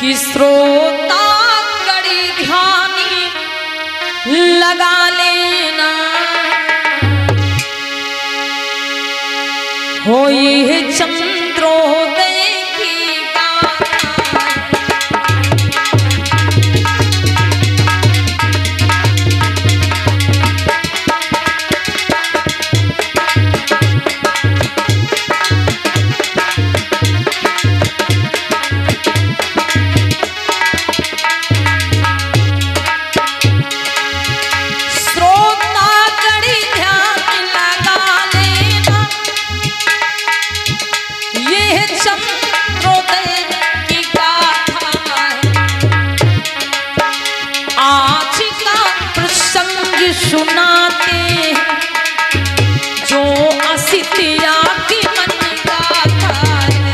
कि श्रोता कड़ी ध्यानी लगा लेना, होई है चंद्रोदय की गाथा। श्रोता कड़ी ध्यान लगा लेना, ये है चंद्रोदय की गाथा है। आज का प्रसंग सुनाते हैं, जो असितिया की मन गाथा है।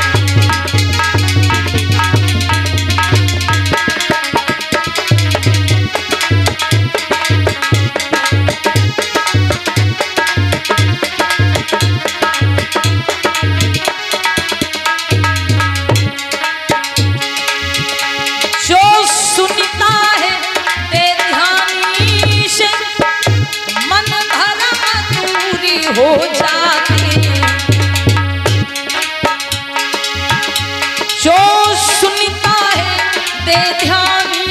जो सुनता है बेध्यानी से, मन भरम दूरी हो जाती है। जो सुनता है बेध्यानी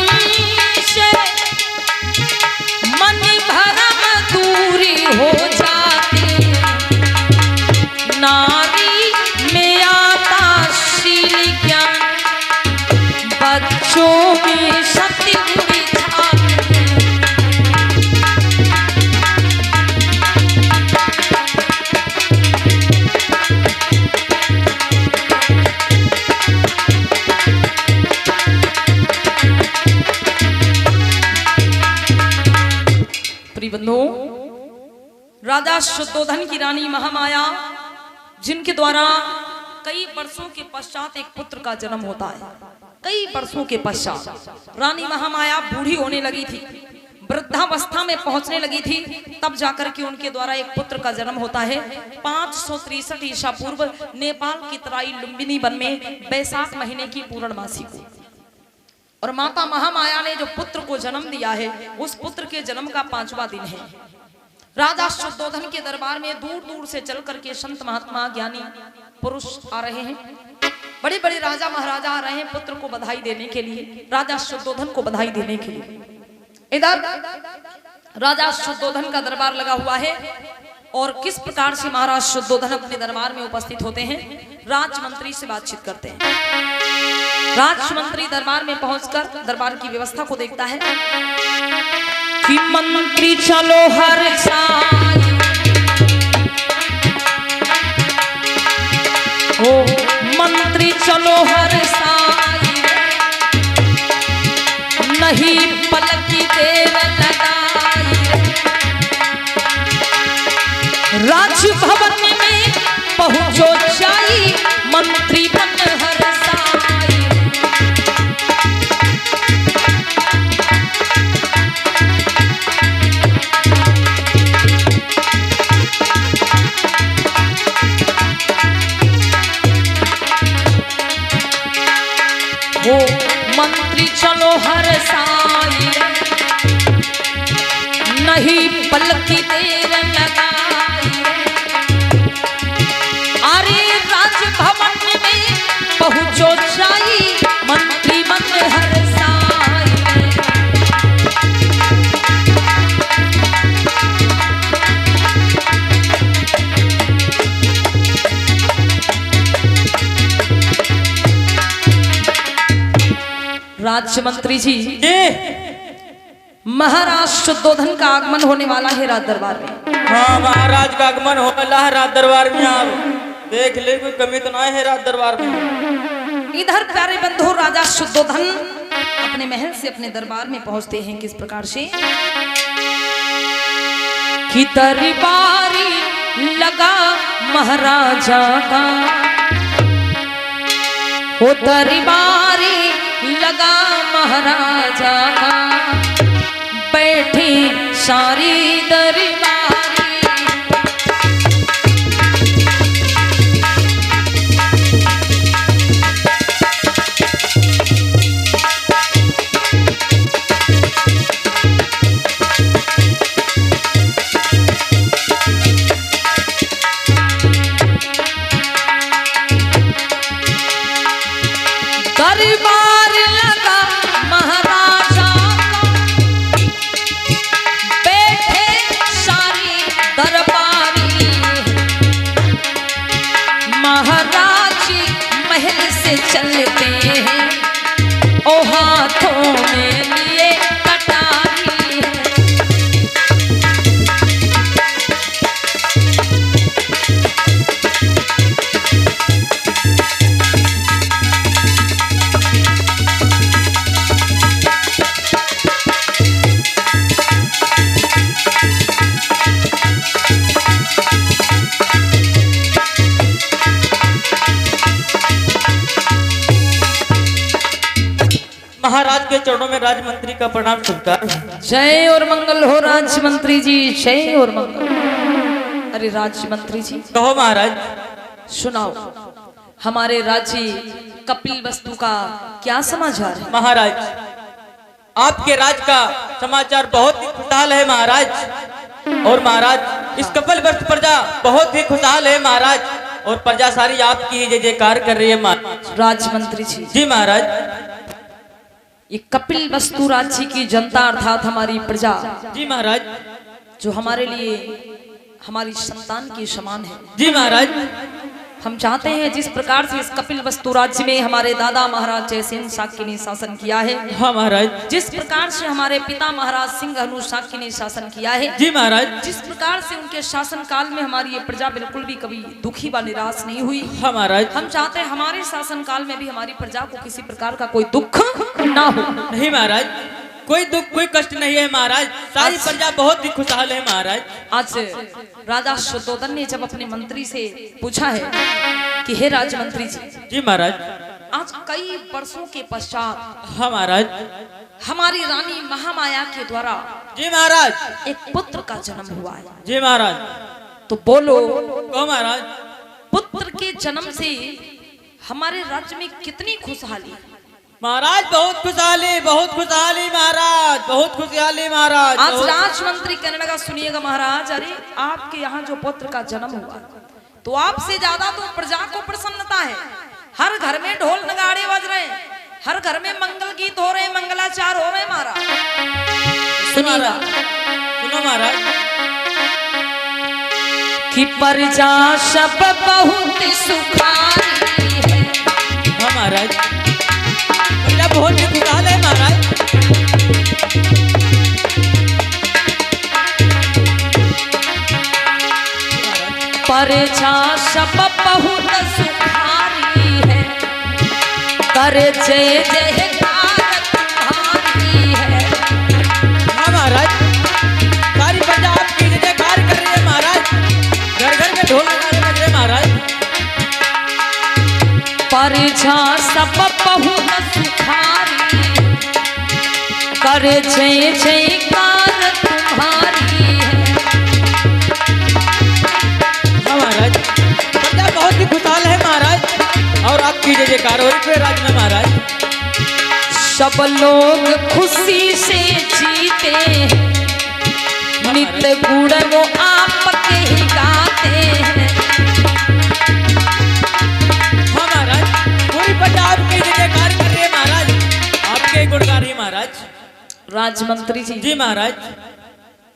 से, मन भरम दूरी हो जाती है। नारी में आता शील ज्ञान, बच्चों में सत्य बुरी छाप। प्रिय बंधुओं, राजा शुद्धोधन की रानी महामाया, जिनके द्वारा कई वर्षों के पश्चात एक पुत्र का जन्म होता है। कई वर्षों के पश्चात रानी महामाया बूढ़ी होने लगी थी, वृद्धावस्था में पहुंचने लगी थी, तब जाकर के उनके द्वारा एक पुत्र का जन्म होता है। 563 ईसा पूर्व नेपाल की तराई लुम्बिनी वन में बैसाख महीने की पूर्णमासी को, और माता महामाया ने जो पुत्र को जन्म दिया है, उस पुत्र के जन्म का 5वां दिन है। राजा शुद्धोधन के दरबार में दूर दूर से चल करके संत महात्मा ज्ञानी पुरुष आ रहे हैं। बड़े बड़े राजा महाराजा आ रहे हैं पुत्र को बधाई देने के लिए, राजा शुद्धोधन को बधाई देने के लिए। इधर राजा शुद्धोधन का दरबार लगा हुआ है, और किस प्रकार से महाराज शुद्धोधन अपने दरबार में उपस्थित होते हैं, राजमंत्री से बातचीत करते हैं। राजमंत्री दरबार में पहुंचकर दरबार की व्यवस्था को देखता है कि मंत्री चलो हर साई, ओ मंत्री चलो हर साई, नहीं पलकी देर लगाई। राजभवन में पहुंचो जाई, मंत्री बन हर साई। वो मंत्री चलो हर साई, नहीं पलकी देर लगाई। अरे राजभवन में पहुंचो जाई, मंत्री मन हर साई। राज्यमंत्री जी, महाराज शुद्धोधन का आगमन होने वाला है राज दरबार में। हाँ, महाराज का आगमन हो वाला है राज दरबार में। आप देख ले, कोई कमी तो ना है राज दरबार में। इधर प्यारे बंधु, राजा शुद्धोधन अपने महल से अपने दरबार में पहुंचते हैं। किस प्रकार से कि दरबारी लगा महाराजा का, हो दरबारी लगा महाराजा का, बैठी सारी दरबारी। दरबार लगा महाराजा बैठे सारी दरबारी महाराज महल से चलते हैं ओ हाथों में लिए कटारी है। महाराज के चरणों में राजमंत्री का प्रणाम स्वीकार। जय और मंगल हो राजमंत्री जी, जय और मंगल। अरे राजमंत्री जी कहो महाराज। सुनाओ, हमारे राज्य कपिल वस्तु का क्या समाचार है? महाराज आपके राज का समाचार बहुत ही खुशहाल है महाराज। और महाराज इस कपिल वस्तु प्रजा बहुत ही खुशहाल है महाराज। और प्रजा सारी आपकी जय जयकार कर रही है महाराज। राजमंत्री जी जी महाराज। ये कपिल वस्तु राज्य की जनता अर्थात हमारी प्रजा जी महाराज। जो हमारे लिए हमारी संतान के समान है। जी महाराज। हम चाहते हैं जिस प्रकार से इस कपिल वस्तु राज्य में हमारे दादा महाराज जयसेन शाक्य ने शासन किया है, हाँ महाराज। जिस प्रकार से हमारे पिता महाराज सिंह हनु शाक्य ने शासन किया है, जी महाराज। जिस प्रकार से उनके शासन काल में हमारी ये प्रजा बिल्कुल भी कभी दुखी व निराश नहीं हुई, हाँ महाराज। हम चाहते हैं हमारे शासन काल में भी हमारी प्रजा को किसी प्रकार का कोई दुख ना हो। नहीं महाराज, कोई दुख कोई कष्ट नहीं है महाराज। सारी प्रजा बहुत ही खुशहाल है महाराज। आज राजा शुद्धोधन ने जब अपने मंत्री से पूछा है कि हे राजमंत्री जी, जी महाराज। आज कई वर्षों के पश्चात हाँ महाराज। हमारी रानी महामाया के द्वारा जी महाराज एक पुत्र का जन्म हुआ है। जी महाराज। तो बोलो, कहो महाराज। पुत्र के जन्म से हमारे राज्य में कितनी खुशहाली? महाराज बहुत खुशहाली, बहुत खुशहाली महाराज, बहुत खुशहाली महाराज। आज राजमंत्री कहने लगा, सुनिएगा महाराज, अरे आपके यहाँ जो पुत्र का जन्म हुआ तो आपसे ज्यादा तो प्रजा को प्रसन्नता है। हर घर में ढोल नगाड़े बज रहे हैं, हर घर में मंगल गीत हो रहे हैं, मंगलाचार हो रहे हैं महाराज। सुनिएगा, सुनो महाराज। कि प्रजा सब बहुत सुखारी है। हाँ महाराज, प्रजा बहुत ही खुशहाल है महाराज। प्रजा सब बहुत सुखारी है, कर जय जयकार तुम्हारी है। हाँ महाराज, सारी प्रजा आपकी जय जयकार कर रही है महाराज। घर घर में ढोल नगाड़े बज रहे महाराज। प्रजा सब बहुत सुखारी, कर जय जयकार तुम्हारी है। महाराज प्रजा बहुत ही खुशहाल है महाराज। और आपकी जय जयकार हो रही है राज में महाराज। सब लोग खुशी से जीते हैं, नित्य गुण वो आपके ही गाते हैं। हाँ महाराज, पूरी प्रजा आपकी जय जयकार कर रही है महाराज। आपके गुण गा रही है महाराज। राजमंत्री जी जी महाराज।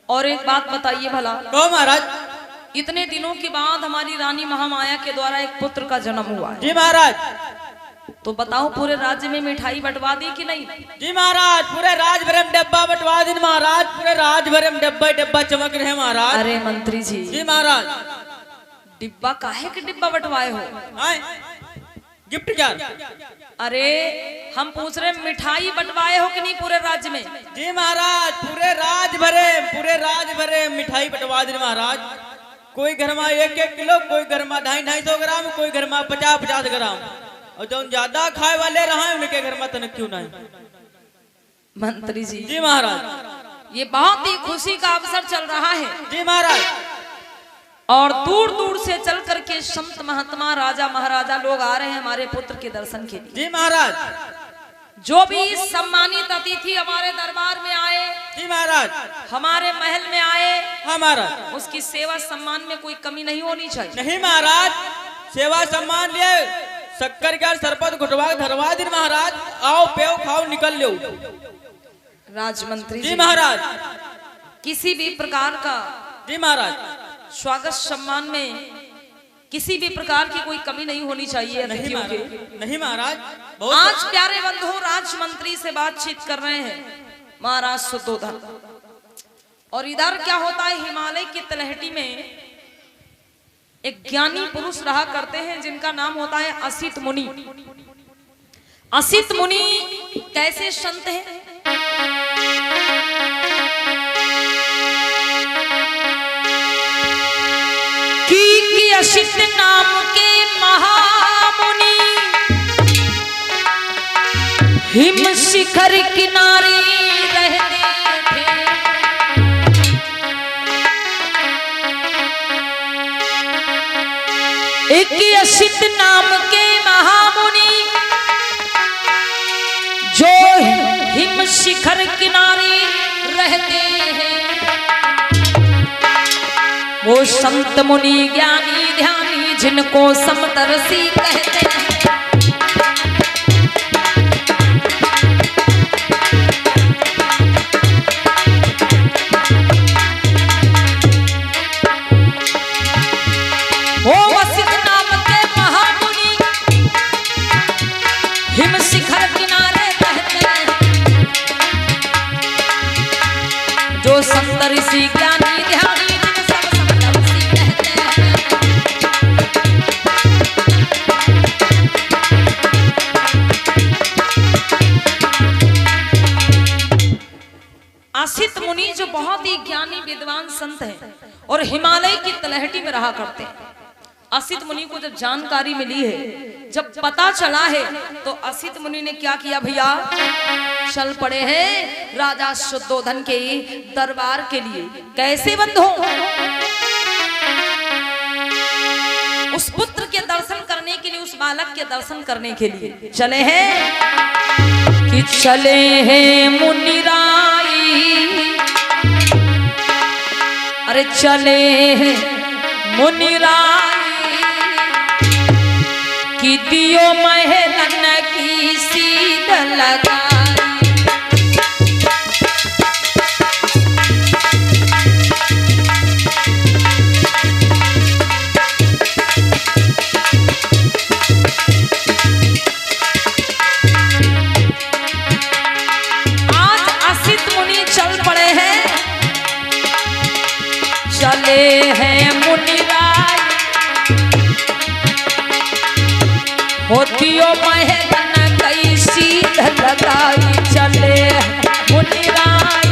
और एक बात बताइए भला, कहो महाराज। इतने दिनों के बाद हमारी रानी महामाया के द्वारा एक पुत्र का जन्म हुआ है, जी महाराज। तो बताओ पूरे राज्य में मिठाई बंटवा दी कि नहीं? जी महाराज, पूरे राज भर में डब्बा बंटवा दी महाराज। पूरे राज भर में डब्बा डब्बा चमक रहे महाराज। अरे मंत्री जी, जी महाराज। डिब्बा काहे के डिब्बा बंटवाए हो? आए गिफ्ट जार। अरे हम पूछ रहे मिठाई बंटवाए हो कि नहीं पूरे राज्य में? जी महाराज, पूरे राज भरे मिठाई बंटवा दी महाराज। कोई घर में 1-1 किलो, कोई घर में 250-250 ग्राम, कोई घर में 50-50 ग्राम। और जो ज्यादा खाए वाले रहा उनके घर में तनक क्यों नहीं। मंत्री जी, जी महाराज। ये बहुत ही खुशी का अवसर चल रहा है। जी महाराज। और दूर दूर से चल करके संत महात्मा राजा महाराजा लोग आ रहे हैं हमारे पुत्र के दर्शन के लिए। जी महाराज। जो भी सम्मानित अतिथि हमारे दरबार में आए, जी महाराज, हमारे महल में आए, हाँ महाराज, उसकी सेवा सम्मान में कोई कमी नहीं होनी चाहिए। नहीं महाराज, सेवा सम्मान लिए शक्कर का सरपत घुटवा धरवा दिन महाराज। आओ पेओ खाओ निकल लो। राजमंत्री जी महाराज। किसी भी प्रकार का जी महाराज। स्वागत सम्मान में किसी भी प्रकार की कोई कमी नहीं होनी चाहिए अतिथियों के। नहीं महाराज। आज प्यारे बंधु राजमंत्री से बातचीत कर रहे हैं महाराज शुद्धोधन। और इधर क्या होता है, हिमालय की तलहटी में एक ज्ञानी पुरुष रहा करते हैं जिनका नाम होता है असित मुनि। असित मुनि कैसे संत हैं? कि असित नाम के महामुनि हिम शिखर किनारे रहते थे। एक असित नाम के महामुनि जो हिम शिखर किनारे रहते हैं, वो संत मुनि ज्ञानी ध्यानी जिनको समदर्शी कहते हैं। वो वसित नाम के महामुनि हिम शिखर किनारे रहते हैं, जो संत ऋषि ज्ञानी ध्यानी असित मुनि जो बहुत ही ज्ञानी विद्वान संत हैं और हिमालय की तलहटी में रहा करते हैं। असित मुनि को जब जानकारी मिली है, जब पता चला है, तो असित मुनि ने क्या किया भैया, चल पड़े हैं राजा शुद्धोधन के दरबार के लिए। कैसे बंधु? उस पुत्र के दर्शन करने के लिए, उस बालक के दर्शन करने के लिए चले हैं कि चले हैं मुनिराई। अरे चले हैं मुनिराई कि दियो महलन की सीध लगाई। चले हैं मुनिराय होतियो महलन कई सीध लगाई। चले मुनिराय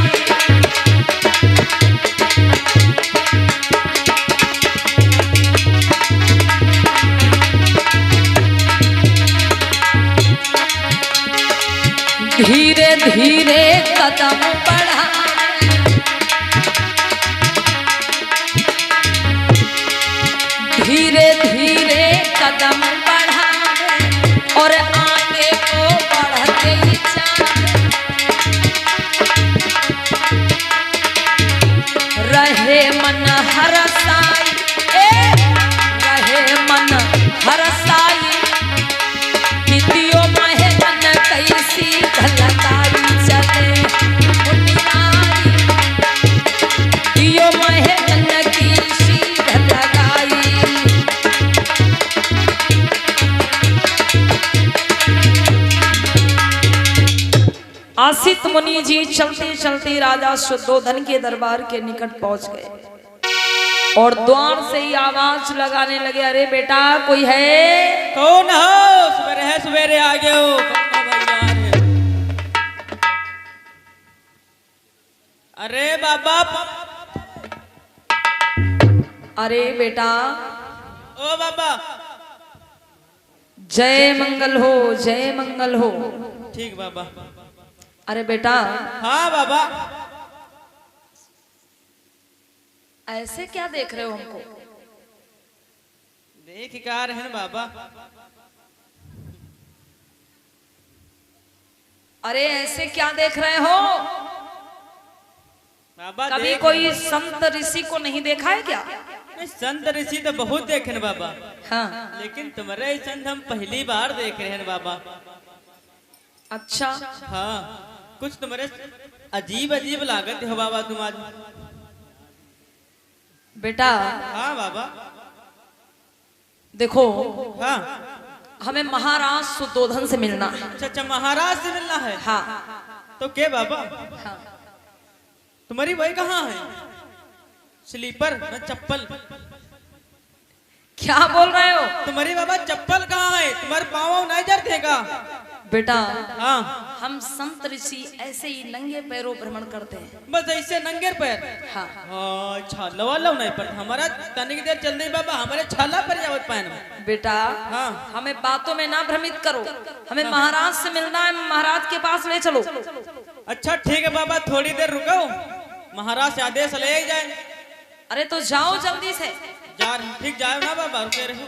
धीरे धीरे कदम बढ़ा, धीरे धीरे कदम बढ़ा और आगे को बढ़ते ही रहे मन हरसाई, रहे मन हरसाई दियो महलन कैसी धलकाई। चले मुनिराई दियो महलन की सीध लगाई। असित मुनि जी चलते चलते राजा शुद्धोधन के दरबार के निकट पहुंच गए और द्वार से ही आवाज लगाने लगे, अरे बेटा कोई है? कौन हो? सवेरे सवेरे आ गए हो? अरे बाबा। अरे बेटा। ओ बाबा। जय मंगल हो, जय मंगल हो। ठीक बाबा। अरे बेटा। हाँ बाबा। ऐसे क्या देख रहे हो हमको? देख क्या रहे हैं बाबा? अरे ऐसे क्या देख रहे हो बाबा? कभी कोई संत ऋषि को नहीं देखा है क्या? संत ऋषि तो बहुत देखे हैं बाबा, हाँ। लेकिन तुम्हारे संत हम पहली बार देख रहे हैं बाबा। अच्छा, हाँ, कुछ तुम्हारे अजीब अजीब लागत हो बाबा तुम आज। बेटा हाँ बाबा। देखो, हाँ, हमें महाराज सुद्धोधन से मिलना है। अच्छा अच्छा, महाराज से मिलना है। हाँ तो क्या बाबा, हाँ। तुम्हारी वही कहाँ है? स्लीपर न चप्पल? क्या बोल रहे हो? तुम्हारी बाबा चप्पल कहाँ है? तुम्हारे पाँव नहीं जरते का? बेटा हाँ, हम संत ऋषि ऐसे ही नंगे पैरों भ्रमण करते हैं। बस ऐसे नंगे पैर। हाँ। छाला वाला नहीं पड़ता हमारा, तनिक देर चल नहीं बाबा, हमारे छाला पर जावत पाए में। बेटा हाँ, हमें बातों में ना भ्रमित करो, हमें महाराज से मिलना है, महाराज के पास ले चलो। अच्छा ठीक है बाबा, थोड़ी देर रुको, महाराज से आदेश ले ही जाए। अरे तो जाओ जल्दी से। जा, ठीक जाओ ना बाबा, रुके रहो।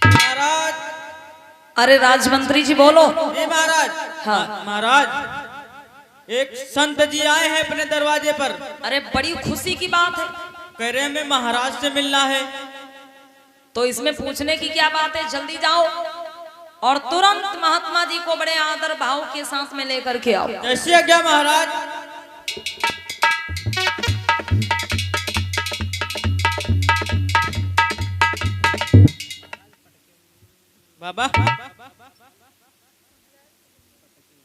महाराज। अरे राजमंत्री जी बोलो। जी महाराज। हाँ। महाराज, एक संत जी आए हैं अपने दरवाजे पर। अरे बड़ी खुशी की बात है। कह रहे हैं हमें महाराज से मिलना है। तो इसमें पूछने की क्या बात है, जल्दी जाओ और तुरंत महात्मा जी को बड़े आदर भाव के साथ में लेकर के आओ। जैसे आज्ञा महाराज। बाबा,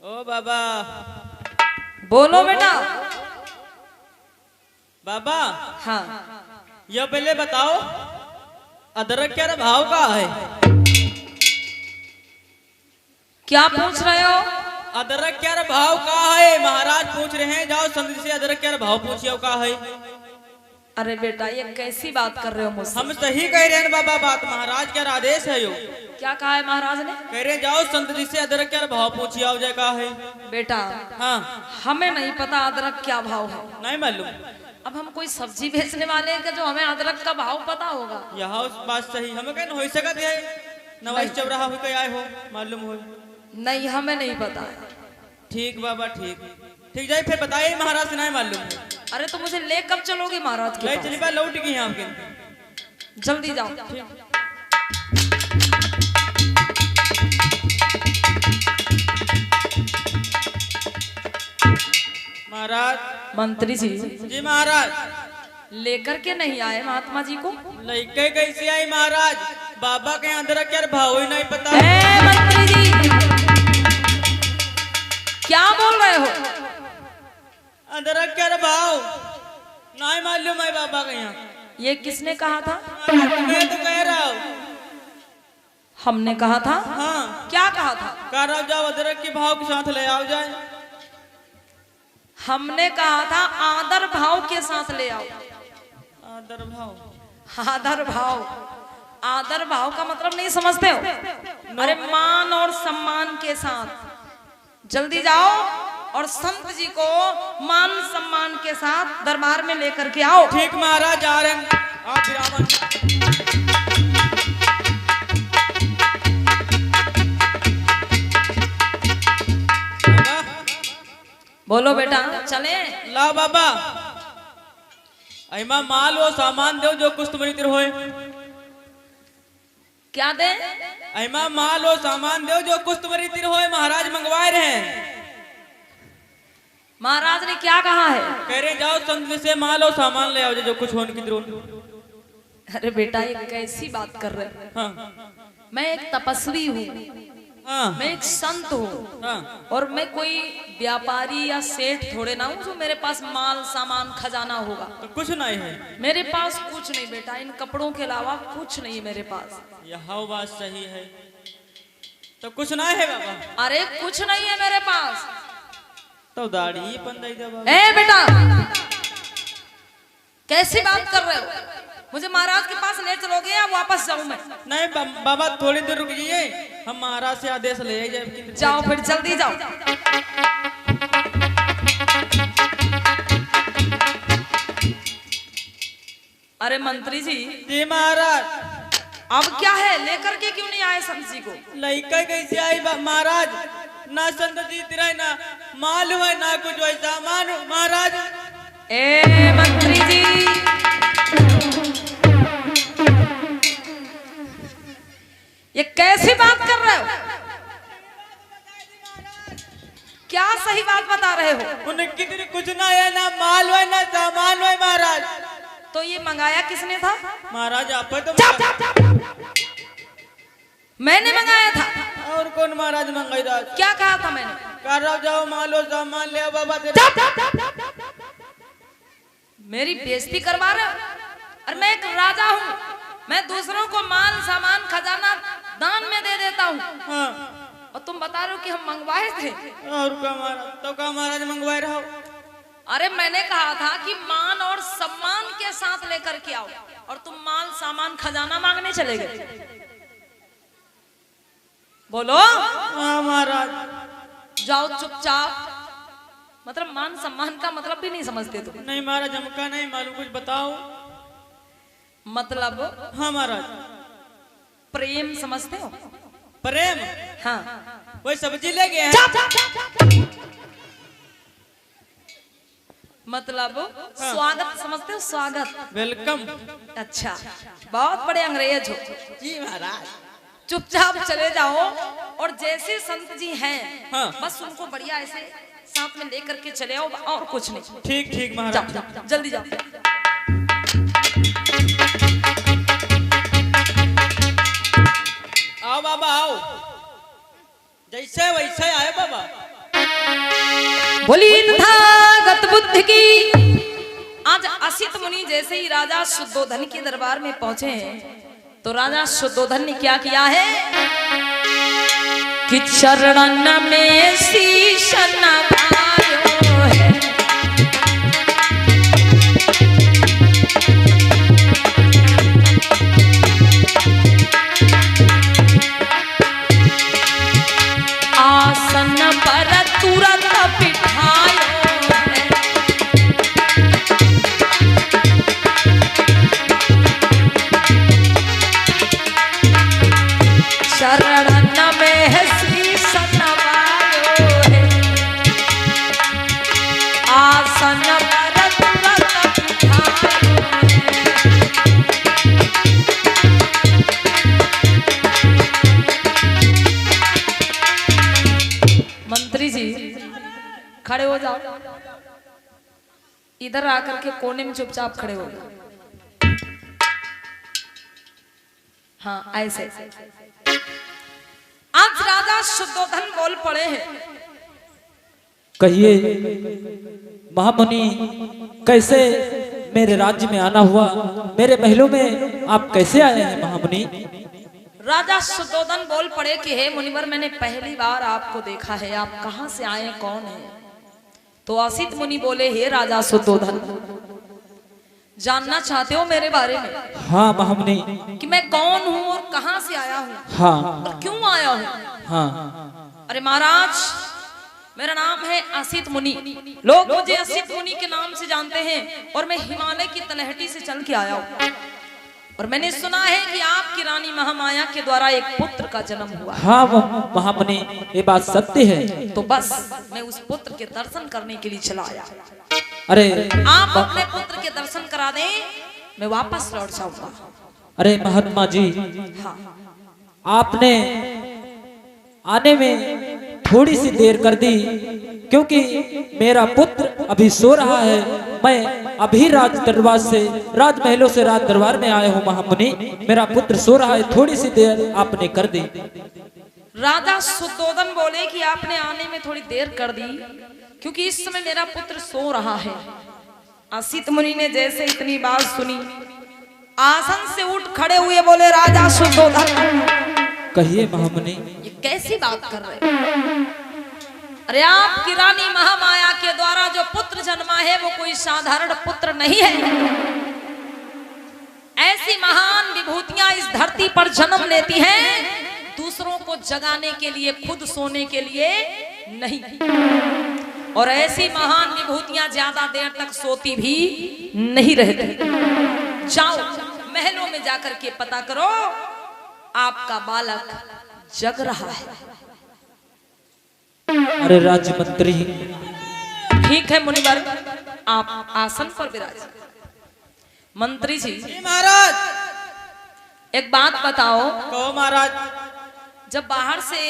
ओ बाबा। बोलो बेटा। बाबा, हाँ। यह पहले बताओ, अदरक क्या भाव का है? क्या पूछ रहे हो? अदरक क्या भाव का है? महाराज पूछ रहे हैं, जाओ संत से अदरक क्या भाव पूछियो का है। अरे बेटा ये कैसी बात कर रहे हो मुझसे? हम सही कह रहे हैं बाबा बात, महाराज क्या आदेश है यो? क्या कहा है महाराज ने? कह रहे हैं, जाओ संत जी से अदरक क्या भाव पूछिए आओ जाए का है। बेटा हाँ, हमें नहीं पता अदरक क्या भाव है। नहीं मालूम। अब हम कोई सब्जी बेचने वाले हैं कि जो हमें अदरक का भाव पता होगा? यह बात सही, हमें कहना हो सकत है नवाई चौराहा हो के आए हो, मालूम हो? नहीं हमें नहीं पता है। ठीक बाबा, ठीक ठीक जाए, फिर बताइए महाराज से नहीं मालूम है। अरे तो मुझे ले कब चलोगे महाराज के पास? चली बात लौट गई हैं आपके। जल्दी जाओ। महाराज। मंत्री जी। जी महाराज। लेकर के नहीं आए महात्मा जी को? लड़के कैसे आई महाराज? बाबा के अदरक क्या भाव ही नहीं पता। मंत्री जी क्या बोल रहे हो? अदरक क्या भाव नहीं मालूम है बाबा के यहाँ। ये किसने कहा था? मैं तो कह रहा हूँ। हमने कहा था? हाँ। क्या कहा था? कह रहा जाओ अदरक के भाव के साथ ले आओ जाए। हमने कहा था आदर भाव के साथ ले आओ। आदर भाव? आदर भाव, आदर भाव का मतलब नहीं समझते हो? अरे मान और सम्मान के साथ। जल्दी जाओ और संत जी को मान सम्मान के साथ दरबार में लेकर के आओ। ठीक महाराज, जा रहे हैं। आप विरामन। बोलो बेटा चले। ला बाबा, अहिमा माल वो सामान दो जो कुछ तुम्हारी तिर होए। क्या दे? अहिमा माल वो सामान दो जो कुछ तुम्हारी तिर होए, महाराज मंगवाए रहे हैं। महाराज ने क्या कहा है? कह रहे जाओ संत से माल और सामान ले आओ जो कुछ होने की तिर। अरे बेटा ये कैसी बात कर रहे हो? हाँ। मैं एक तपस्वी हूँ, हाँ। मैं एक संत हूँ। हाँ। और मैं कोई व्यापारी या सेठ थोड़े ना हूँ जो मेरे पास माल सामान खजाना होगा। तो कुछ नहीं है मेरे पास कुछ नहीं बेटा, इन कपड़ों के अलावा कुछ नहीं है मेरे पास। यह बात सही है, तो कुछ नहीं है बाबा। अरे कुछ नहीं है मेरे पास। तो दाढ़ी पंदाई दे बाबा। ए बेटा कैसी बात कर रहे हो? मुझे महाराज के पास ले चलोगे या वापस जाऊं मैं? नहीं बाबा, थोड़ी देर रुक जाइए, हम महाराज से आदेश ले जाए। जाओ फिर जल्दी जाओ। अरे मंत्री जी। जी महाराज। अब क्या है, लेकर के क्यों नहीं आए संत जी को? लड़का कैसे आई महाराज? ना संतति तेरा ना माल हुआ ना कुछ वैसा मान महाराज। ए मंत्री जी, ये कैसी बात कर रहे हो? क्या सही बात बता रहे हो? उनकी तेरी कुछ ना है, ना माल हुआ ना सामान हुआ महाराज। तो ये मंगाया किसने था? महाराज आप तो मैंने मंगाया था। और कौन महाराज मंगाई था? क्या कहा था मैंने? कर रहा जाओ मालो सामान ले आओ बाबा तेरे। मेरी बेइज्जती करवा रहे हो? और मैं एक राजा हूँ, मैं दूसरों को माल सामान खजाना दान में दे देता हूँ। हाँ। और तुम बता रहे हो कि हम मंगवाए थे। और क्या महाराज? तो क्या महाराज मंगवाए रहो? अरे मैंने कहा था कि मान और सम्मान के साथ लेकर के आओ, और तुम माल सामान खजाना मांगने चले गए। बोलो। हाँ महाराज। जाओ चुपचाप। मतलब मान सम्मान का मतलब भी नहीं समझते तुम? नहीं महाराज, हमका नहीं मालूम, कुछ बताओ। मतलब? हाँ महाराज। प्रेम समझते हो? प्रेम? हाँ। वही सब्जी ले गए हैं। मतलब स्वागत समझते हो? स्वागत, वेलकम। अच्छा, बहुत बड़े अंग्रेज हो। जी महाराज। चुपचाप चले जाओ, और जैसे संत जी हैं, हाँ। बस उनको बढ़िया ऐसे साथ में लेकर के चले आओ, और कुछ नहीं। ठीक ठीक जाओ, महाराज। जाओ, जल्दी जाओ। आओ बाबा आओ, जैसे वैसे आए बाबा। बोली तथागत बुद्ध की। आज असित मुनि जैसे ही राजा शुद्धोधन के दरबार में पहुंचे हैं, तो राजा शुद्धोधन ने क्या किया है कि चरणन में शीश नवायो है। आसन पर तुरंत बिठायो है। शरणन में शीश नवायो है। आसन पर तुरंत बिठायो है। मंत्री जी खड़े हो जाओ, इधर आकर के कोने में चुपचाप खड़े हो जाओ। हाँ ऐसे। आज राजा शुद्धोधन बोल पड़े हैं। कहिए महामुनि, कैसे मेरे राज्य में आना हुआ? मेरे महलों में आप कैसे आए हैं महामुनि? राजा शुद्धोधन बोल पड़े कि हे मुनिवर, मैंने पहली बार आपको देखा है, आप कहां से आए, कौन है? तो असित मुनि बोले, हे राजा शुद्धोधन, जानना चाहते हो मेरे बारे में? हाँ महामुनि। कि मैं कौन हूँ और कहां से आया हूँ, हाँ और क्यों आया हूँ? हाँ। अरे महाराज, मेरा नाम है असित मुनि, लोग मुझे असित मुनि के नाम से जानते हैं, और मैं हिमालय की तलहटी से चल के आया हूँ। और मैंने सुना है कि आपकी रानी महामाया के द्वारा एक पुत्र का जन्म हुआ। हाँ महामुनि, ये बात सत्य है। तो बस मैं उस पुत्र के दर्शन करने के लिए चला आया। अरे आप अपने पुत्र के दर्शन करा दें, मैं वापस लौट जाऊंगा। अरे महात्मा जी, हाँ। आपने आने में थोड़ी सी देर कर दी, क्योंकि मेरा पुत्र अभी सो रहा है। मैं अभी राज दरबार से, राजमहलों से राज दरबार में आया हूँ महामुनि। मेरा पुत्र सो रहा है, थोड़ी सी देर आपने कर दी। राजा शुद्धोधन बोले कि आपने आने में थोड़ी देर कर दी, क्योंकि इस समय मेरा पुत्र सो रहा है। असित मुनि ने जैसे इतनी बात सुनी, आसन से उठ खड़े हुए बोले, राजा शुद्धोधन, कहिए महामुनि। ये कैसी बात कर रहे हैं? अरे आपकी रानी महामाया के द्वारा जो पुत्र जन्मा है, वो कोई साधारण पुत्र नहीं है। ऐसी महान विभूतियां इस धरती पर जन्म लेती हैं, दूसरों को जगाने के लिए, खुद सोने के लिए नहीं। और ऐसी महान विभूतियां ज्यादा देर तक सोती भी नहीं रहती। जाओ महलों में जाकर के पता करो, आपका बालक जग रहा है। अरे राज्य मंत्री, ठीक है मुनिवर, आप आसन पर विराज। मंत्री जी जी महाराज। एक बात बताओ, कहो महाराज। जब बाहर से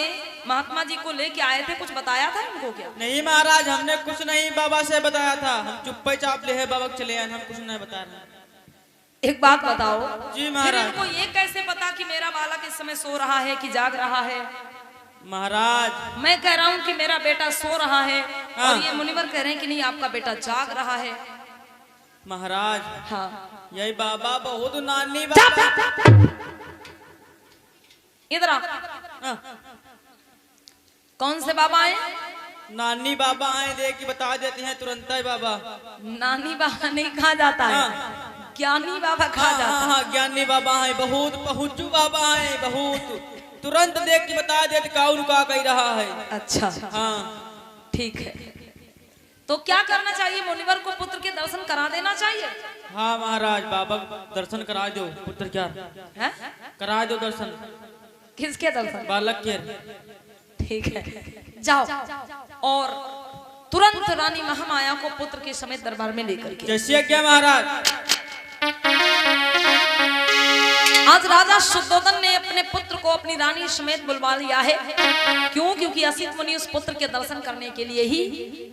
महात्मा जी को लेके आए थे कुछ बताया था उनको क्या? नहीं महाराज, हमने कुछ नहीं बाबा से बताया था, हम चुप्पे चाप ले है बाबा के चले आए, हम कुछ नहीं बता रहे। एक बात बताओ जी फिर महाराज। इनको ये कैसे पता कि मेरा बालक इस समय सो रहा है कि जाग रहा है? महाराज मैं कह रहा हूँ कि मेरा बेटा सो रहा है हाँ। और ये मुनिवर कह रहे हैं कि नहीं आपका बेटा जाग रहा है। महाराज हाँ यही बाबा बहुत नानी बाबा। इधर आ। हाँ, कौन से बाबा हैं? नानी बाबा आए देख के बता देते हैं तुरंत ही बाबा। नानी बाबा नहीं कहा जाता है, हाँ। ज्ञानी बाबा कहा हाँ, जाता हाँ, है। हाँ, ज्ञानी बाबा है, बहुत पहुंचू बाबा है, बहुत तुरंत देख के बता देते कौन का कह रहा है। अच्छा हाँ ठीक है, तो क्या करना चाहिए? मुनिवर को पुत्र के दर्शन करा देना चाहिए। हाँ महाराज, बाबा दर्शन करा दो पुत्र क्या है? करा दो दर्शन किसके दर्शन? बालक के। ठीक है, जाओ और तुरंत रानी महामाया को पुत्र के समेत दरबार में लेकर के। जैसे क्या महाराज। आज राजा शुद्धोधन ने अपने पुत्र को अपनी रानी समेत बुलवा लिया है। क्यों? क्योंकि असित मुनि उस पुत्र के दर्शन करने के लिए ही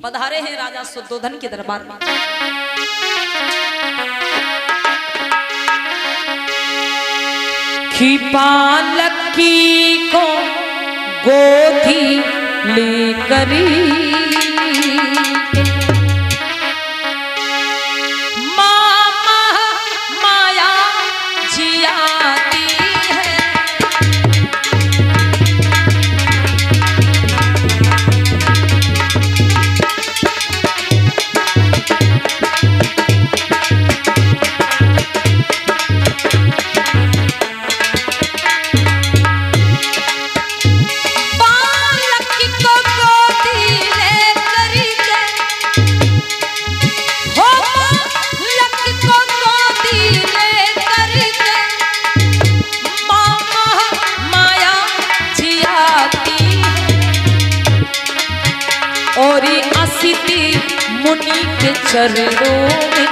पधारे हैं राजा शुद्धोधन के दरबार में। कि बालक की को गोदी लेकरी माया जियाती है। और असिति मुनि के चरणों में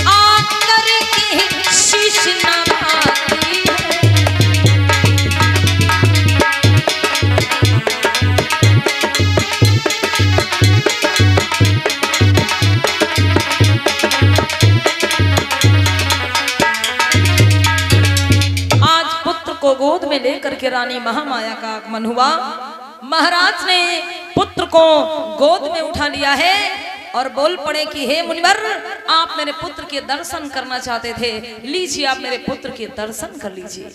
आकर के शीश नवाती है। आज पुत्र को गोद में लेकर के रानी महामाया का आगमन हुआ। महाराज ने पुत्र को गोद में उठा लिया है और बोल पड़े कि हे मुनिवर, आप मेरे पुत्र के दर्शन करना चाहते थे, लीजिए आप मेरे पुत्र के दर्शन कर लीजिए।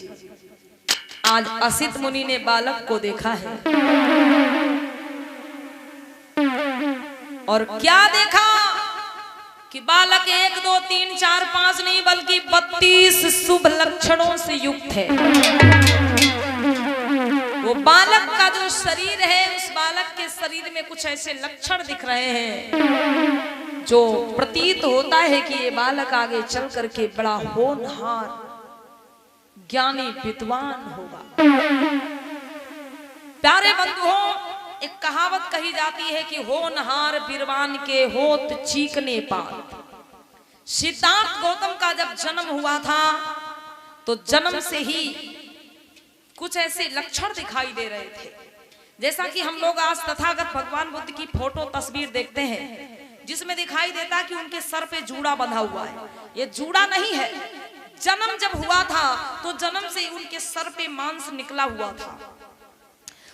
आज असित मुनि ने बालक को देखा है और क्या देखा कि बालक 1 2 3 4 5 नहीं बल्कि 32 शुभ लक्षणों से युक्त है। वो बालक का जो शरीर है, उस बालक के शरीर में कुछ ऐसे लक्षण दिख रहे हैं जो प्रतीत होता है कि ये बालक आगे चल करके बड़ा होनहार ज्ञानी विद्वान होगा। प्यारे बंधुओं, एक कहावत कही जाती है कि होनहार विद्वान के होत चीकने पात। सिद्धार्थ गौतम का जब जन्म हुआ था तो जन्म से ही कुछ ऐसे लक्षण दिखाई दे रहे थे, जैसा कि हम लोग आज तथागत भगवान बुद्ध की फोटो तस्वीर देखते हैं जिसमें दिखाई देता कि उनके सर पे जूड़ा बंधा हुआ है। ये जूड़ा नहीं है, जन्म जब हुआ था तो जन्म से उनके सर पे मांस निकला हुआ था।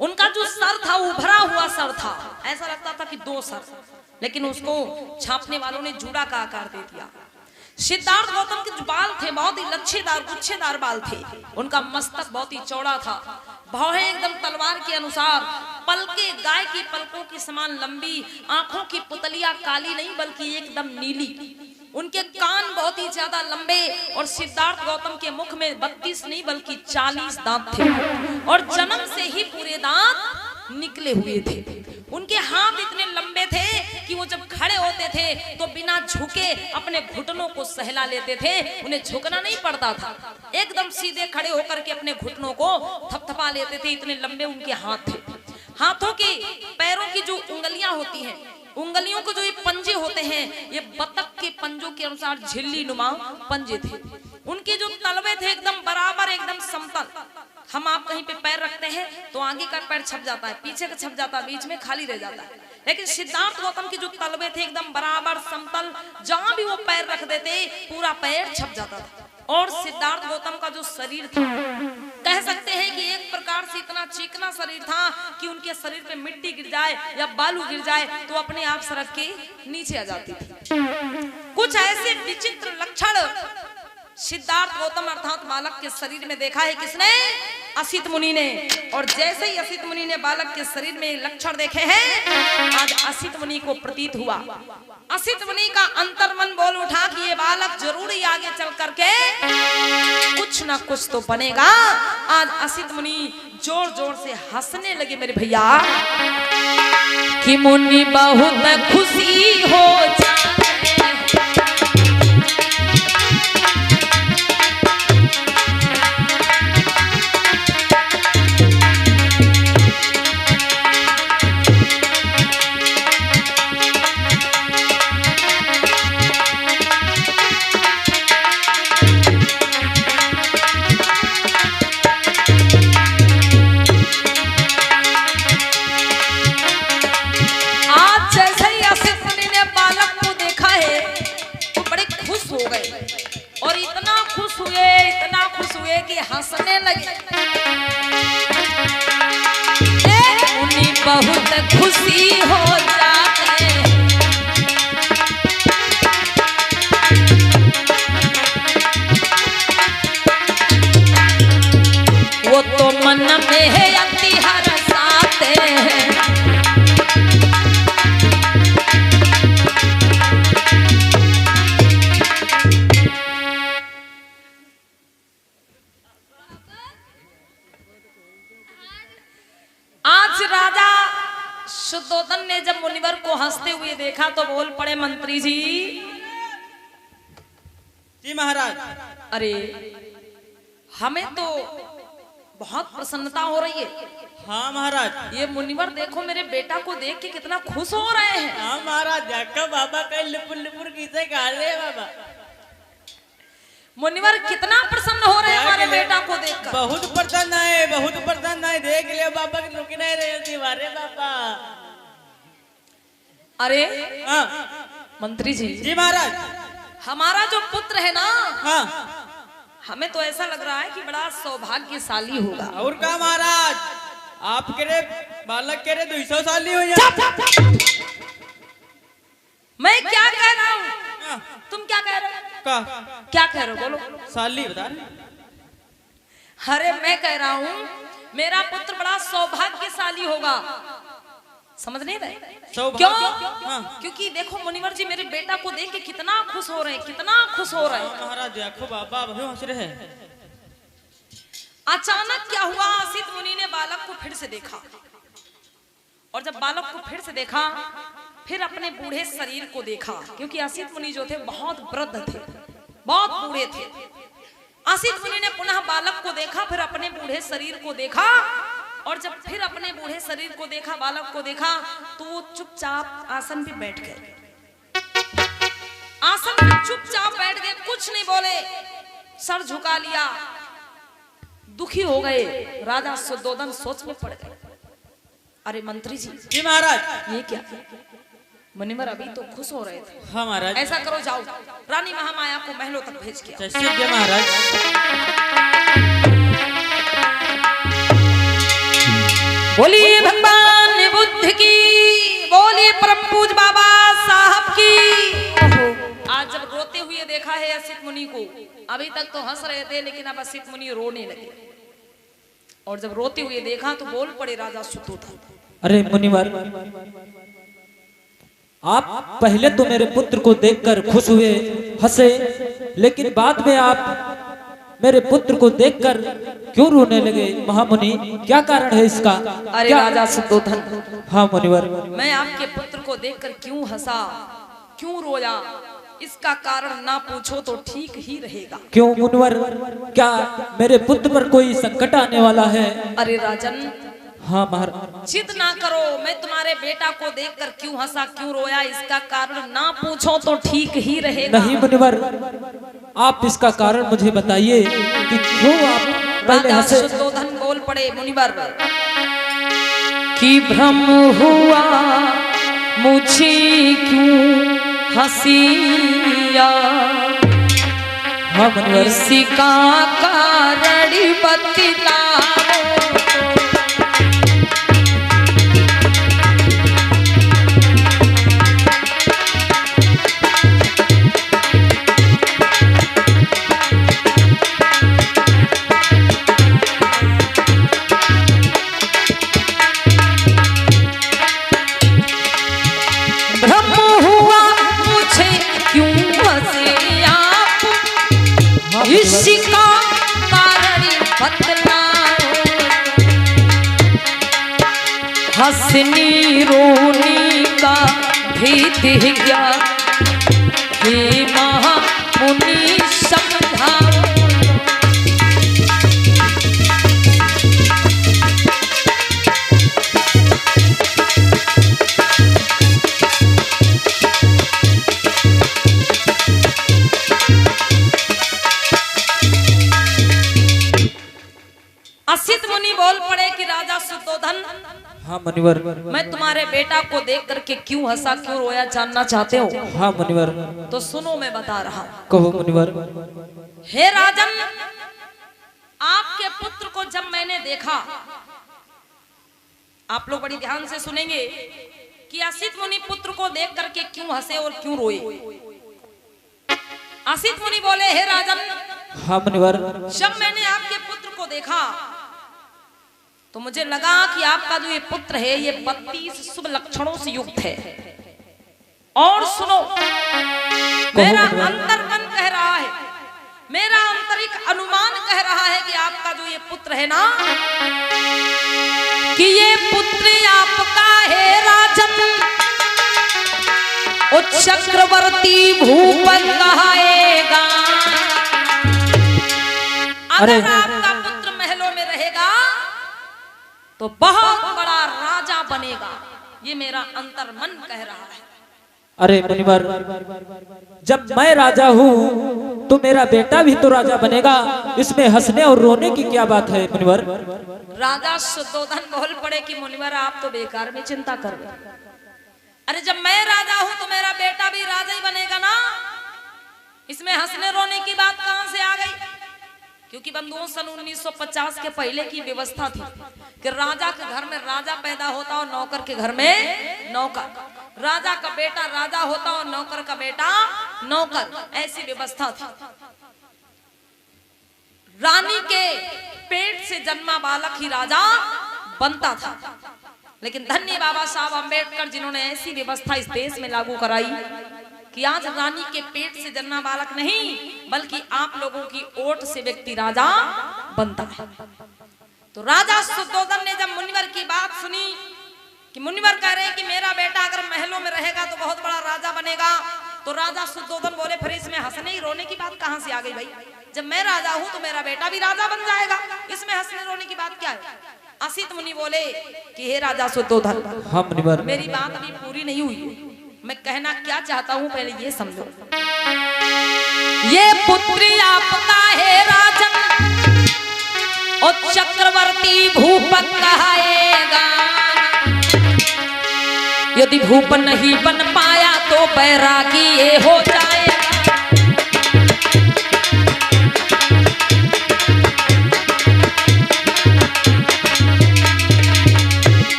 उनका जो सर था उभरा हुआ सर था, ऐसा लगता था कि 2 सर, लेकिन उसको छापने वालों ने जूड़ा का आकार दे दिया। सिद्धार्थ गौतम के जो बाल थे बहुत ही लच्छेदार गुच्छेदार बाल थे। उनका मस्तक बहुत ही चौड़ा था, भौहें एकदम तलवार के अनुसार, पलके गाय की पलकों के समान लंबी, आंखों की पुतलियां काली नहीं बल्कि एकदम नीली, उनके कान बहुत ही ज्यादा लंबे और सिद्धार्थ गौतम के मुख में 32 नहीं बल्कि 40 दांत थे और जन्म से ही पूरे दांत निकले हुए थे। उनके हाथ इतने लंबे थे कि वो जब खड़े होते थे तो बिना झुके अपने घुटनों को सहला लेते थे, उन्हें झुकना नहीं पड़ता था, एकदम सीधे खड़े होकर के अपने घुटनों को थपथपा लेते थे, इतने लंबे उनके हाथ थे। हाथों की पैरों की जो उंगलियां होती हैं, उंगलियों को जो ये पंजे होते हैं, ये बतख के पंजों के अनुसार झिल्ली नुमा पंजे थे। उनके जो तलवे थे एकदम बराबर, एकदम समतल। हम आप कहीं पे पैर रखते हैं तो आगे का पैर छप जाता है, पीछे का छप जाता है, बीच में खाली रह जाता है। लेकिन सिद्धार्थ गौतम के जो तलवे थे एकदम बराबर समतल, जहां भी वो पैर रख देते पूरा पैर छप जाता था। और सिद्धार्थ गौतम का जो शरीर था, कह सकते हैं कि एक प्रकार से इतना चिकना शरीर था कि उनके शरीर पे मिट्टी गिर जाए या बालू गिर जाए तो अपने आप सड़क के नीचे आ जाती थी। कुछ ऐसे विचित्र लक्षण सिद्धार्थ गौतम अर्थात बालक के शरीर में देखा है किसने? असित मुनि ने। और जैसे ही असित मुनि ने बालक के शरीर में लक्षण देखे हैं, आज असित मुनि को प्रतीत हुआ, असित मुनि का अंतर्मन बोल उठा कि ये बालक जरूर ही आगे चल करके कुछ ना कुछ तो बनेगा। आज असित मुनि जोर जोर से हंसने लगे मेरे भैया कि मुनि बहुत खुशी हो जाए। हंसने लगे, मुनि बहुत खुशी हो जाते। वो तो मन में है अति हर्षाते हैं। शुद्धोधन ने जब मुनिवर को हंसते हुए देखा तो बोल पड़े, मंत्री जी। जी महाराज। अरे हमें तो बहुत प्रसन्नता हो रही है। हाँ महाराज। ये मुनिवर देखो मेरे बेटा को देख के कितना खुश हो रहे हैं। हाँ महाराज, देखो बाबा कहीं लुपुर लुपुर किसे खा रहे बाबा। मुनिवर कितना प्रसन्न हो रहे हैं हमारे बेटा को देखकर। बहुत प्रसन्न है, बहुत प्रसन्न है। देख ले बाबा के रुक नहीं रहे दीवारे बाबा। अरे हाँ मंत्री जी। जी महाराज। हमारा जो पुत्र है ना, हाँ, हमें तो ऐसा लग रहा है कि बड़ा सौभाग्यशाली होगा। और क्या महाराज, आप करे बालक करे 200 साली हो जाए। मैं क्या कह रहा हूँ, तुम क्या कह रहे हो? क्या कह रहे हो बोलो? साली बता रहे। अरे मैं कह रहा हूँ मेरा पुत्र बड़ा सौभाग्यशाली होगा। समझ नहीं रहे क्यों? क्योंकि देखो मुनिवर जी मेरे बेटा को देख के कितना खुश हो रहे हैं, कितना खुश हो रहे हैं। महाराज देखो बाबा वही हंस रहे हैं। अचानक क्या हुआ, असित मुनि ने बालक को फिर से देखा, और जब बालक को फिर से देखा फिर अपने बूढ़े शरीर को देखा, क्योंकि असित मुनि जो थे बहुत वृद्ध थे, बहुत बूढ़े थे। असित मुनि ने पुनः बालक को देखा, फिर अपने बूढ़े शरीर को देखा, और जब फिर अपने बूढ़े शरीर को देखा, बालक को देखा, तो वो चुपचाप आसन पे बैठ गए। आसन पे चुपचाप बैठ गए, कुछ नहीं बोले, सर झुका लिया, दुखी हो गए। राजा शुद्धोधन सोच में पड़ गए। अरे मंत्री जी। जी महाराज। ये क्या? मुनिवर अभी तो खुश हो रहे थे। हाँ महाराज। ऐसा करो, जाओ रानी महामाया को महलों तक भेज के आओ। महाराज। बोलिए भगवान बुद्ध की, बोलिए परम पूज बाबा साहब की। आज जब रोते हुए देखा है असित मुनि को, अभी तक तो हंस रहे थे लेकिन अब असित मुनि रोने लगे, और जब रोते हुए देखा तो बोल पड़े राजा शुद्धोधन। अरे मुनिवर, आप पहले तो मेरे पुत्र को देखकर खुश हुए, हंसे, लेकिन बाद में आप मेरे पुत्र को देखकर क्यों रोने लगे महामुनि? क्या कारण है इसका? अरे राजा शुद्धोधन। हाँ मुनिवर। मैं आपके पुत्र को देखकर क्यों हंसा, क्यों रोया, इसका कारण ना पूछो तो ठीक ही रहेगा। क्यों मुनिवर, क्या मेरे पुत्र पर कोई संकट आने वाला है? अरे राजन, हाँ महाराज। जिद ना करो, मैं तुम्हारे बेटा को देखकर क्यों हंसा क्यों रोया, इसका कारण ना पूछो तो ठीक ही रहेगा। नहीं मुनिवर, आप इसका कारण मुझे बताइए कि क्यों आप पहले राजा हंसे। शुद्धोधन बोल पड़े मुनिवर कि भ्रम हुआ मुझे क्यों हंसिया, हाँ मुनिवर। इसी का कारण बतलाओ। इसका कारण बतलाओ, हंसनी रोनी का भेद क्या, हे महामुनि समझाओ। असित मुनि बोल पड़े कि राजा शुद्धोधन, हाँ मुनिवर। मैं तुम्हारे बेटा को देख करके क्यों हंसा क्यों रोया जानना चाहते हो? हाँ मुनिवर। तो सुनो मैं बता रहा हूं। कहो मुनिवर। हे राजन, आपके पुत्र को जब मैंने देखा, आप लोग बड़ी ध्यान से सुनेंगे कि असित मुनि पुत्र को देख करके क्यों हंसे और क्यों रोए। असित मुनि बोले, हे राजन, हाँ मुनिवर। जब मैंने आपके पुत्र को देखा तो मुझे लगा कि आपका जो ये पुत्र है ये 32 शुभ लक्षणों से युक्त है। और सुनो, मेरा अंतर्मन कह रहा है, मेरा आंतरिक अनुमान कह रहा है कि आपका जो ये पुत्र है ना, कि ये पुत्र आपका है राजन, वो चक्रवर्ती भूपन कहाएगा। अगर आपका पुत्र महलों में रहेगा तो बहुत बड़ा राजा बनेगा, ये मेरा अंतर्मन कह रहा है। अरे मुनिवर, जब मैं राजा हूँ तो मेरा बेटा भी तो राजा बनेगा, इसमें हंसने और रोने की क्या बात है मुनिवर? राजा शुद्धोधन बोल पड़े कि मुनिवर आप तो बेकार में चिंता कर रहे। अरे जब मैं राजा हूँ तो मेरा बेटा भी राजा ही बनेगा ना, इसमें हंसने रोने की बात कहां से आ गई? क्योंकि बंधुओं सन 1950 के पहले की व्यवस्था थी कि राजा के घर में राजा पैदा होता और नौकर के घर में नौकर, राजा का बेटा राजा होता और नौकर का बेटा नौकर, ऐसी व्यवस्था थी। रानी के पेट से जन्मा बालक ही राजा बनता था। लेकिन धन्य बाबा साहब अंबेडकर जिन्होंने ऐसी व्यवस्था इस देश में लागू कराई कि आज रानी के पेट से जन्मा बालक नहीं बल्कि आप लोगों की ओट से व्यक्ति राजा बनता है। तो राजा शुद्धोधन ने जब मुनिवर की बात सुनी कि मुनिवर कह रहे हैं कि मेरा बेटा अगर महलों में रहेगा तो बहुत बड़ा राजा बनेगा, तो राजा शुद्धोधन बोले फिर इसमें हंसने ही रोने की बात कहां से आ गई भाई? जब मैं राजा हूं तो मेरा बेटा भी राजा बन जाएगा, इसमें हंसने रोने की बात क्या है? असित मुनि बोले कि हे राजा शुद्धोधन, हाँ मुनिवर। मेरी बात अभी पूरी नहीं हुई है, मैं कहना क्या चाहता हूं पहले ये समझो। ये पुत्री आपका है राजन, और चक्रवर्ती भूपन कहाएगा। यदि भूपन नहीं बन पाया तो बैरागी ये हो जाएगा।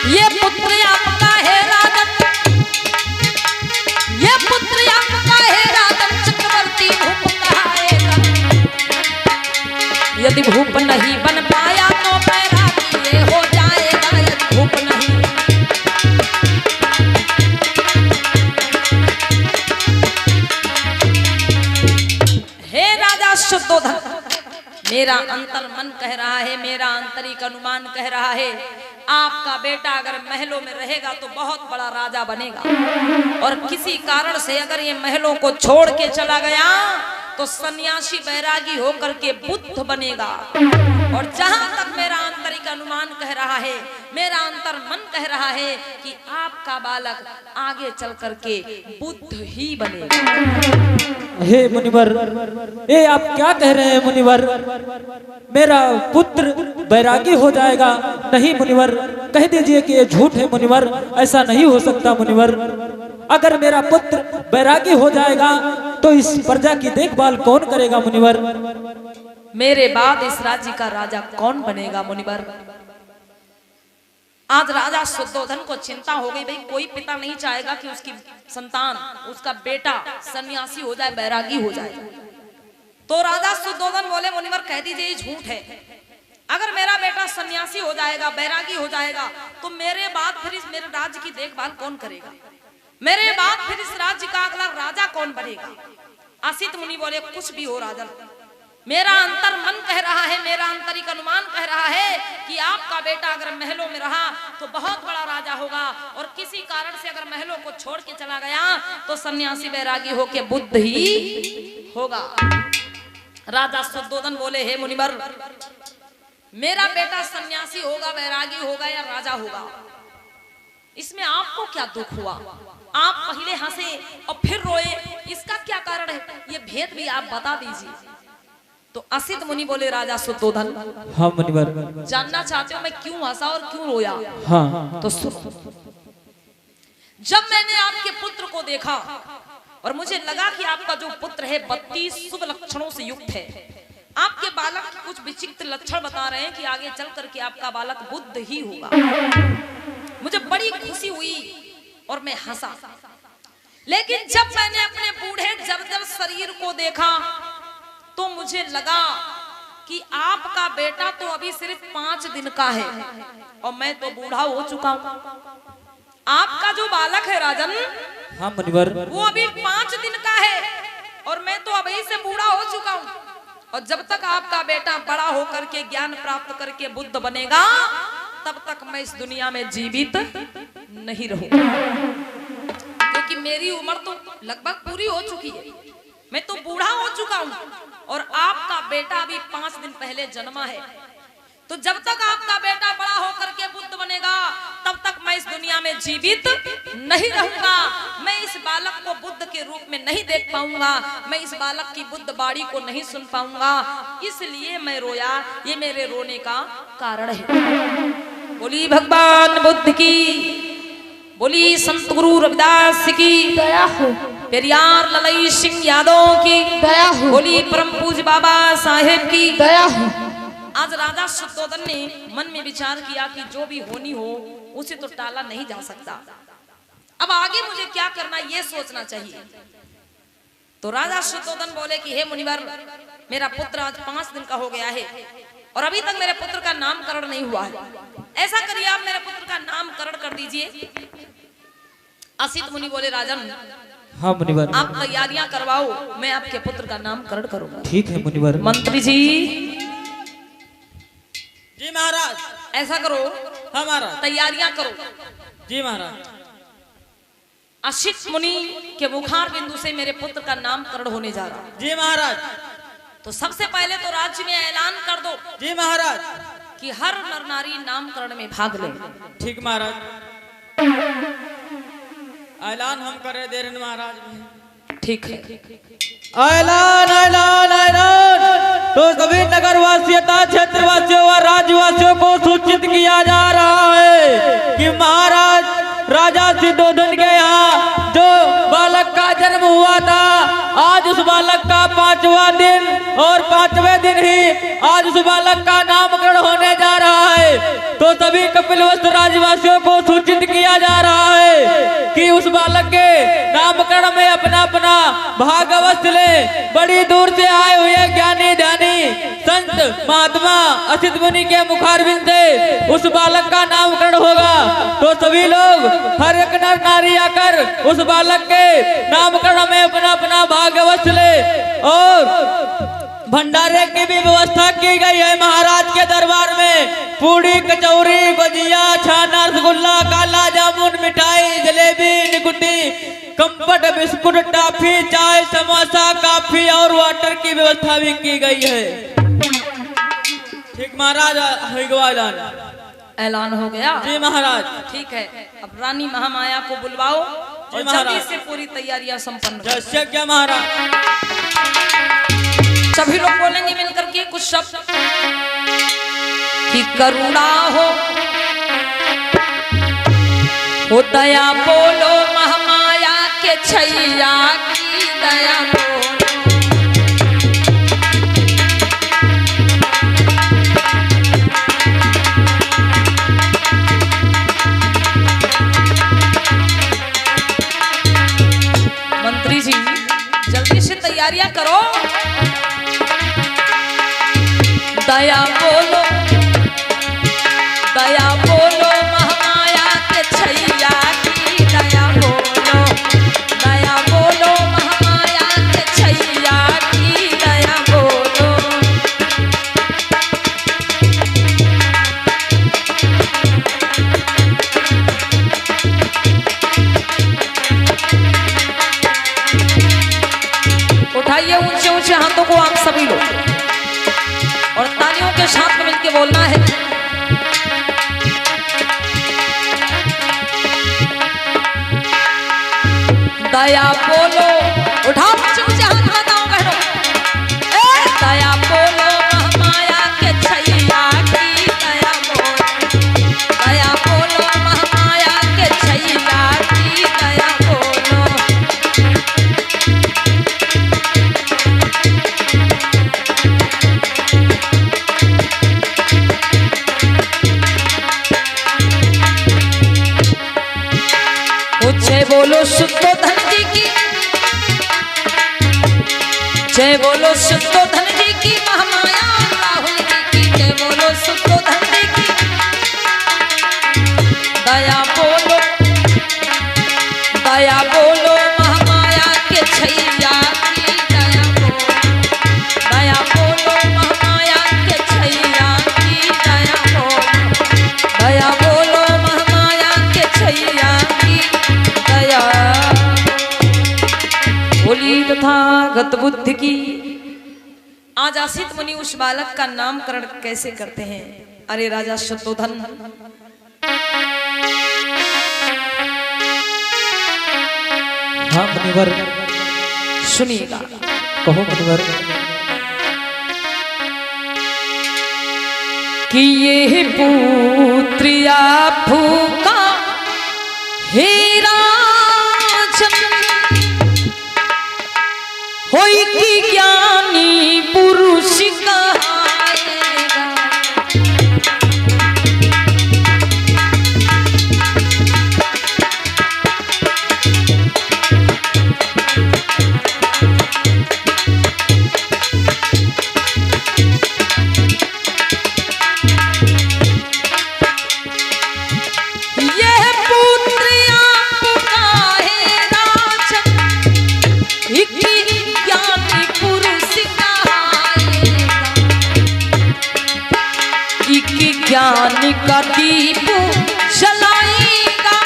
ये पुत्र आपका है राजन, ये पुत्र आपका है राजन, चक्रवर्ती भूपन कहाएगा। यदि भूप नहीं बन पाया तो बैरागी ये हो जाएगा। यदि भूप नहीं, हे राजा शुद्धोधन, मेरा अंतर मन कह रहा है, मेरा आंतरिक अनुमान कह रहा है, आपका बेटा अगर महलों में रहेगा तो बहुत बड़ा राजा बनेगा, और किसी कारण से अगर ये महलों को छोड़ के चला गया तो सन्यासी बैरागी होकर के बुद्ध बनेगा। और जहां तक मेरा आंतरिक अनुमान कह रहा है, मेरा अंतर मन कह रहा है कि आपका बालक आगे चल करके बुद्ध ही बनेगा। हे मुनिवर, ये आप क्या कह रहे हैं मुनिवर? मेरा पुत्र बैरागी हो जाएगा? नहीं मुनिवर, कह दीजिए कि ये झूठ है मुनिवर, ऐसा नहीं हो सकता मुनिवर। अगर मेरा पुत्र बैरागी हो जाएगा तो इस प्रजा की देखभाल कौन करेगा मुनिवर? मेरे बाद इस राज्य का राजा कौन बनेगा मुनिवर? आज राजा शुद्धोधन को चिंता हो गई, भाई कोई पिता नहीं चाहेगा कि उसकी संतान, उसका बेटा सन्यासी हो जाए, बैरागी हो जाए। तो राजा शुद्धोधन बोले मुनिवर कह दीजिए ये झूठ है। अगर मेरा बेटा सन्यासी हो जाएगा, बैरागी हो जाएगा, तो मेरे बाद फिर इस मेरे राज्य की देखभाल कौन करेगा? मेरे बाद फिर इस राज्य का अगला राजा कौन बनेगा? असित मुनि बोले कुछ भी हो राजन, मेरा अंतर मन कह रहा है, मेरा आंतरिक अनुमान कह रहा है कि आपका बेटा अगर महलों में रहा तो बहुत बड़ा राजा होगा, और किसी कारण से अगर महलों को छोड़ के चला गया तो सन्यासी बैरागी होके बुद्ध ही होगा। राजा शुद्धोधन बोले हे मुनिवर, मेरा बेटा सन्यासी होगा, बैरागी होगा या राजा होगा, इसमें आपको क्या दुख हुआ? आप पहले हंसे और फिर रोए, इसका क्या कारण है? ये भेद भी आप बता दीजिए। तो असित मुनि बोले राजा शुद्धोधन, हाँ मुनिवर, जानना चाहते हो मैं क्यों हंसा और क्यों रोया? हाँ। तो सुनो, जब मैंने आपके पुत्र को देखा और मुझे लगा कि आपका जो पुत्र है 32 शुभ लक्षणों से युक्त है, आपके बालक के कुछ विचित्र लक्षण बता रहे हैं कि आगे चल करके आपका बालक बुद्ध ही होगा। मुझे बड़ी खुशी हुई और मैं हंसा। लेकिन जब मैंने अपने बूढ़े जर्जर शरीर को देखा तो मुझे लगा कि आपका बेटा तो अभी सिर्फ 5 दिन का है और मैं तो बूढ़ा हो चुका हूं। आपका जो बालक है राजन, हाँ मुनिवर, वो अभी 5 दिन का है और मैं तो अभी से बूढ़ा हो चुका हूं। और जब तक आपका बेटा बड़ा होकर के ज्ञान प्राप्त करके बुद्ध बनेगा, तब तक मैं इस दुनिया में जीवित नहीं रहूंगा, क्योंकि मेरी उम्र तो लगभग पूरी हो चुकी है, मैं तो बूढ़ा हो चुका हूं और आपका बेटा अभी 5 दिन पहले जन्मा है। तो जब तक आपका बेटा बड़ा होकर के बुद्ध बनेगा, तब तक मैं इस दुनिया में जीवित नहीं रहूंगा। मैं इस बालक को बुद्ध के रूप में नहीं देख पाऊंगा, मैं इस बालक की बुद्ध बाणी को नहीं सुन पाऊंगा, इसलिए मैं रोया। ये मेरे रोने का कारण है। बोली भगवान बुद्ध की, बोली संत गुरु रविदास की दया हो, पेरियार ललई सिंह यादव की दया हो, बोली परम पूज्य बाबा साहेब की दया हो। आज राजा शुद्धोधन ने मन में विचार किया कि जो भी होनी हो उसे तो टाला नहीं जा सकता, अब आगे मुझे क्या करना ये सोचना चाहिए। तो राजा शुद्धोधन बोले कि हे मुनिवर, मेरा पुत्र आज 5 दिन का हो गया है और अभी तक मेरे पुत्र का नामकरण नहीं हुआ है। ऐसा करिए आप मेरे पुत्र का नामकरण कर दीजिए। असित मुनि बोले राजन, हाँ मुनिवर, आप तैयारियां करवाओ, मैं आपके पुत्र का नामकरण करूंगा। ठीक है मुनिवर। मंत्री जी, जी महाराज। ऐसा करो, हाँ महाराज। तैयारियां करो। जी महाराज। असित मुनि के मुखार बिंदु से मेरे पुत्र का नामकरण होने जा रहा है। जी महाराज। तो सबसे पहले तो राज्य में ऐलान कर दो जी महाराज। कि हर नर नारी नामकरण में भाग ले। ठीक महाराज, ऐलान हम कर रहे देर महाराज। ठीक है। ऐलान ऐलान ऐलान। तो सभी नगर वासियों, क्षेत्र वासियों व राज्यवासियों को सूचित किया जा रहा है कि महाराज राजा शुद्धोधन के यहाँ जो बालक का जन्म हुआ था, आज उस बालक का 5वां दिन और 5वें दिन ही आज उस बालक का नामकरण होने जा रहा है। तो सभी कपिलवस्तु राज्यवासियों को सूचित किया जा रहा है कि उस बालक के नामकरण में अपना अपना भाग अवश्य ले। बड़ी दूर से आए हुए ज्ञानी ध्यानी संत महात्मा असित मुनि के मुखारबिंद से उस बालक का नामकरण होगा। तो सभी लोग, हर एक नर नारी आकर उस बालक के नामकरण में अपना अपना भाग अवश्य ले। और भंडारे की भी व्यवस्था की गई है महाराज के दरबार में। पूड़ी, कचौरी, गुजिया, छाना, रसगुल्ला, काला जामुन, मिठाई, जलेबी, निकुटी, कंफर्ट बिस्कुट टॉफी चाय समोसा काफी और वाटर की व्यवस्था भी की गई है। ठीक महाराज, ऐलान ऐलान हो गया। जी महाराज। ठीक है, अब रानी महामाया को बुलवाओ और जल्दी से पूरी तैयारियां संपन्न करो। जैसे क्या महाराज। सभी लोग बोलेंगे मिलकर के कुछ शब्द कि करुणा हो दया बोलो महामाया के छैया की दया बोलो। मंत्री जी जल्दी से तैयारियां करो। दया बोलो महामाया के छैया की दया बोलो महामाया के छैया की दया बोलो। उठाइए ऊंचे ऊंचे हाथों को आप सभी लोग और तालियों के साथ में मिलकर बोलना है। दया बोलो, उठाओ ऊंचे ऊंचे हाथ बताओ बहनों। दया बोलो महामाया के छैया की दया बोलो। दया बोलो महामाया के छैया की दया बोलो। जय बोलो शुद्धोधन जी की, जय बोलो शुद्धोधन जी की, महामाया राहुल जी की, जय बोलो शुद्धोधन जी की। दया बोलो महामाया के छैया की दया बोलो। दया बोलो महामाया के छैया की दया बोलो। दया बोलो महामाया के छैया की दया। बोली तथागत बुद्ध की। आज आसित मुनि उस बालक का नामकरण कैसे करते हैं? अरे राजा शुद्धोधन, हाँ मुनिवर, सुनिएगा। कहो मुनिवर। कि ये पुत्र फूका हीरा होई की ज्ञानी पुरुष कहाएगा। यह पुत्र आपका है राजन, ज्ञानी पुरुष कहाएगा। ज्ञान का दीप जलाएगा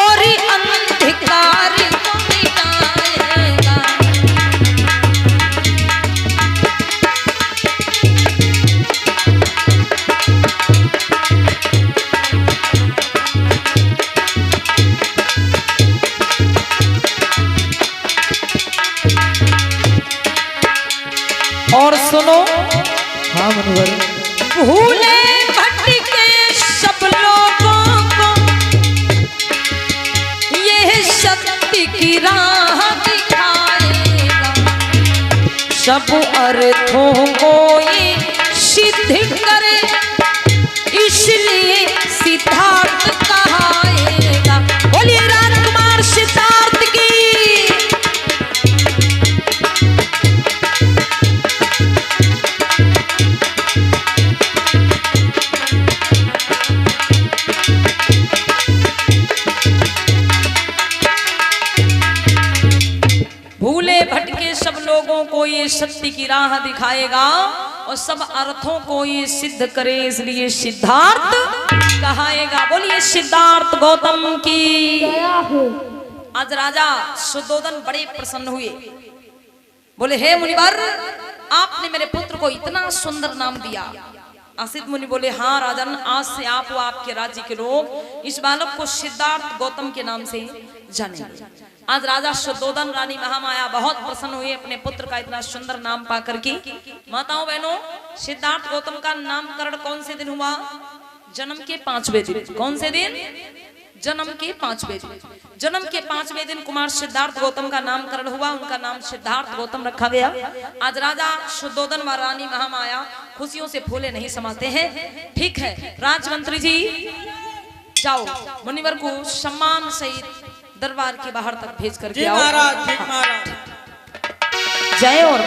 और अंधकार को मिटाएगा। और सुनो। हाँ मुनिवर। भूले भटके सब लोगों को यह शक्ति की राह दिखाएगा। सब अर्थों को ये सिद्ध करे, इसलिए सिद्धार्थ कहाएगा। बोलिए राजकुमार सिद्धार्थ की। भूले भटके सब लोगों को ये शक्ति की राह दिखाएगा और सब अर्थों को ये सिद्ध करे, इसलिए सिद्धार्थ कहाएगा। बोलिए सिद्धार्थ गौतम की। आज राजा शुद्धोधन बड़े प्रसन्न हुए, बोले हे मुनिवर, आपने मेरे पुत्र को इतना सुंदर नाम दिया। असित मुनि बोले हाँ राजन, आज से आप व आपके राज्य के लोग इस बालक को सिद्धार्थ गौतम के नाम से जानेंगे। आज राजा शुद्धोधन रानी महामाया बहुत प्रसन्न हुए अपने पुत्र का इतना सुंदर नाम पा करके। माताओं बहनों, सिद्धार्थ गौतम का नामकरण कौन से दिन हुआ? जन्म के 5वें दिन। कौन से दिन? जन्म के 5वें दिन। जन्म के 5वें दिन कुमार सिद्धार्थ गौतम का नामकरण हुआ, उनका नाम सिद्धार्थ गौतम रखा गया। आज राजा शुद्धोधन व रानी महामाया खुशियों से फूले नहीं समाते हैं। ठीक है राजमंत्री जी, जाओ मुनिवर को सम्मान सहित दरबार के बाहर तक भेज कर जी महाराज, ठीक महाराज। जय और